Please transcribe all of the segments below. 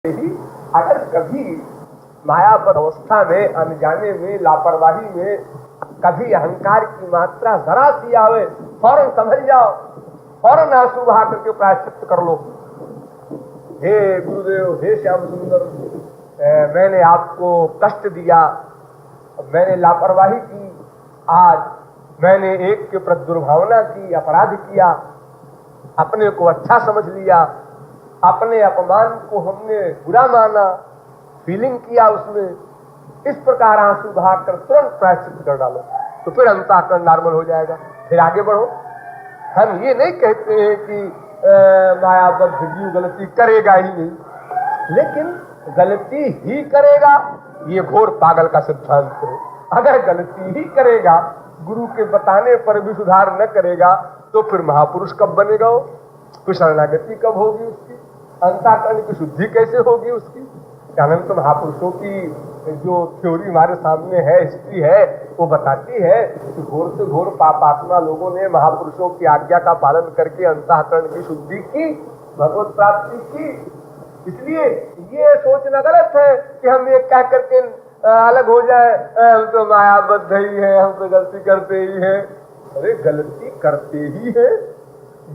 ही अगर कभी मायाबद्ध अवस्था में, अनजाने में, लापरवाही में कभी अहंकार की मात्रा जरा सी आवे, फौरन समझ जाओ, फौरन आंसू बहा करके प्रायश्चित कर लो। हे गुरुदेव, हे श्याम सुंदर, मैंने आपको कष्ट दिया, मैंने लापरवाही की, आज मैंने एक के प्रति दुर्भावना की, अपराध किया, अपने को अच्छा समझ लिया, अपने अपमान को हमने बुरा माना, फीलिंग किया उसमें। इस प्रकार आंसू बहाकर तुरंत प्रायश्चित कर डालो, तो फिर अंतःकरण नॉर्मल हो जाएगा। फिर आगे बढ़ो। हम ये नहीं कहते हैं कि मायाबद्ध जीव गलती करेगा ही नहीं, लेकिन गलती ही करेगा ये घोर पागल का सिद्धांत है। अगर गलती ही करेगा, गुरु के बताने पर भी सुधार न करेगा, तो फिर महापुरुष कब बनेगा वो? फिर शरणागति कब होगी उसकी? अंतःकरण की शुद्धि कैसे होगी उसकी? अनंत महापुरुषों की जो थ्योरी हमारे सामने है, हिस्ट्री है, वो बताती है कि घोर से घोर पापात्मा लोगों ने महापुरुषों की आज्ञा का पालन करके अंतःकरण की शुद्धि की, भगवत प्राप्ति की। इसलिए ये सोचना गलत है कि हम ये कह करके अलग हो जाए, हम तो मायाबद्ध ही है, हम तो गलती करते ही हैं। अरे गलती करते ही है,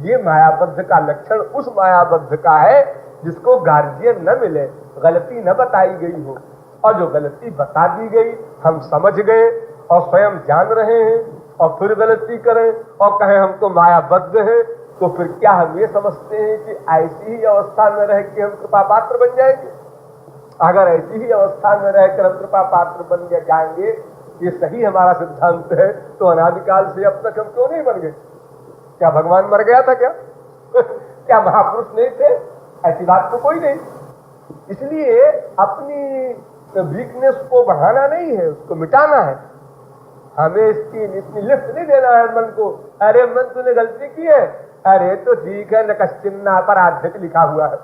ये मायाबद्ध का लक्षण उस मायाबद्ध का है जिसको गार्जियन न मिले, गलती न बताई गई हो, और जो गलती बता दी गई, हम समझ गए और स्वयं जान रहे हैं, और फिर गलती करें और कहें हम तो मायाबद्ध हैं, तो फिर क्या हम ये समझते हैं कि ऐसी ही अवस्था में रह के हम कृपा पात्र बन जाएंगे? अगर ऐसी ही अवस्था में रहकर हम कृपा पात्र बन जाएंगे, ये सही हमारा सिद्धांत है, तो अनादिकाल से अब तक हम क्यों नहीं बन गए? क्या भगवान मर गया था क्या? क्या महापुरुष नहीं थे? ऐसी बात तो कोई नहीं। इसलिए अपनी वीकनेस को बढ़ाना नहीं है, उसको मिटाना है। हमें इसकी इतनी लिफ्ट नहीं देना है मन को। अरे मन, तूने गलती की है, अरे तो ठीक है, न कश्चिन्ना अपराधिक लिखा हुआ है।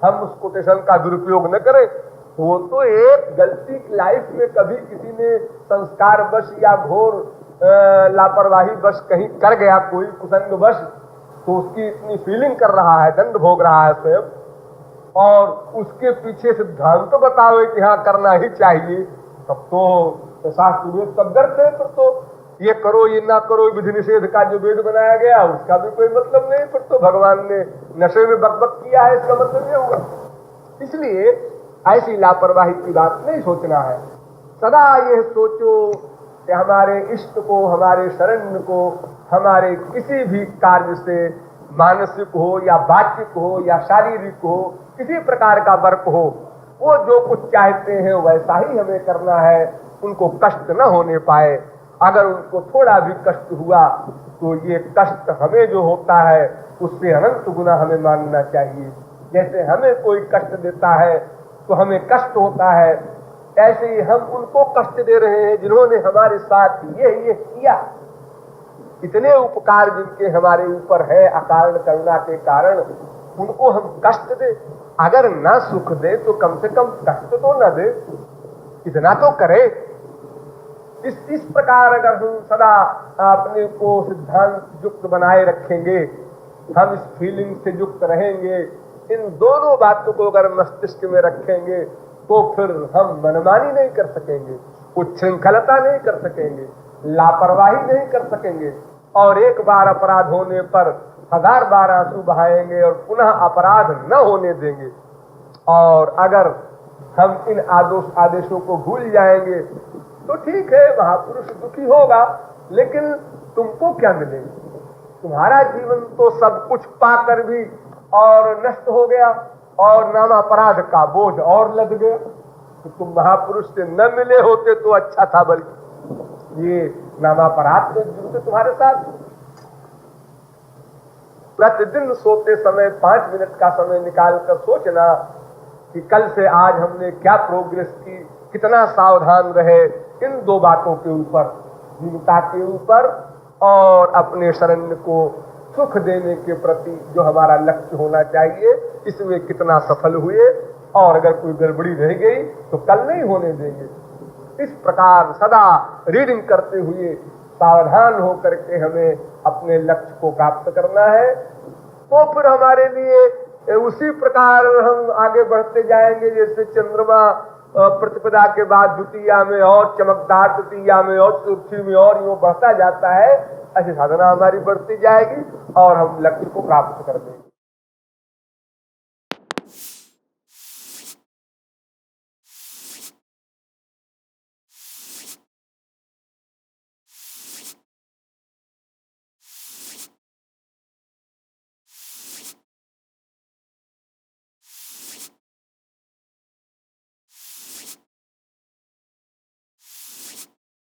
हम उस कोटेशन का दुरुपयोग न करें। वो तो एक गलती लाइफ में कभी किसी ने संस्कार वश या घोर लापरवाही वश कहीं कर गया, कोई कुसंग वश, तो उसकी इतनी फीलिंग कर रहा है, दंड भोग रहा है स्वयं, और उसके पीछे सिद्धांत तो बताओ कि हाँ करना ही चाहिए, तब तो शास्त्र वेद सब गर्त है। फिर तो ये करो, ये ना करो, विधि निषेध का जो वेद बनाया गया उसका भी कोई मतलब नहीं। फिर तो भगवान ने नशे में बकबक किया है, इसका मतलब ये हुआ। इसलिए ऐसी लापरवाही की बात नहीं सोचना है। सदा यह सोचो कि हमारे इष्ट को, हमारे शरण्य को, हमारे किसी भी कार्य से, मानसिक हो या बाचिक हो या शारीरिक हो, किसी प्रकार का वर्क हो, वो जो कुछ चाहते हैं वैसा ही हमें करना है, उनको कष्ट न होने पाए। अगर उनको थोड़ा भी कष्ट हुआ तो ये कष्ट हमें जो होता है उससे अनंत गुना हमें मानना चाहिए। जैसे हमें कोई कष्ट देता है तो हमें कष्ट होता है, ऐसे ही हम उनको कष्ट दे रहे हैं जिन्होंने हमारे साथ ये किया। इतने उपकार जिनके हमारे ऊपर है अकारण करुणा के कारण, उनको हम कष्ट दे। अगर ना सुख दे तो कम से कम कष्ट तो न दे, इतना तो करे। इस प्रकार अगर हम सदा अपने को सिद्धांत युक्त बनाए रखेंगे, हम इस फीलिंग से युक्त रहेंगे, इन दोनों बातों को अगर मस्तिष्क में रखेंगे, तो फिर हम मनमानी नहीं कर सकेंगे, उच्छृंखलता नहीं कर सकेंगे, लापरवाही नहीं कर सकेंगे, और एक बार अपराध होने पर 1000 बार आंसू बहाएंगे और पुनः अपराध न होने देंगे। और अगर हम इन आदेशों को भूल जाएंगे तो ठीक है, महापुरुष दुखी होगा, लेकिन तुमको क्या मिलेगा? तुम्हारा जीवन तो सब कुछ पाकर भी और नष्ट हो गया, और नाम अपराध का बोझ और लद गया। तो तुम महापुरुष से न मिले होते तो अच्छा था, बल्कि ये नामापराध जुड़ते तुम्हारे साथ। प्रतिदिन सोते समय 5 मिनट का समय निकालकर सोचना कि कल से आज हमने क्या प्रोग्रेस की, कितना सावधान रहे इन 2 बातों के ऊपर, जीवता के ऊपर और अपने शरण्य को सुख देने के प्रति जो हमारा लक्ष्य होना चाहिए, इसमें कितना सफल हुए, और अगर कोई गड़बड़ी रह गई तो कल नहीं होने देंगे। इस प्रकार सदा रीडिंग करते हुए सावधान होकर के हमें अपने लक्ष्य को प्राप्त करना है। तो फिर हमारे लिए उसी प्रकार हम आगे बढ़ते जाएंगे। जैसे चंद्रमा प्रतिपदा के बाद द्वितीया में और चमकदार, तृतीया में और चतुर्थी में और यूं बढ़ता जाता है, ऐसी साधना हमारी बढ़ती जाएगी और हम लक्ष्य को प्राप्त कर देंगे।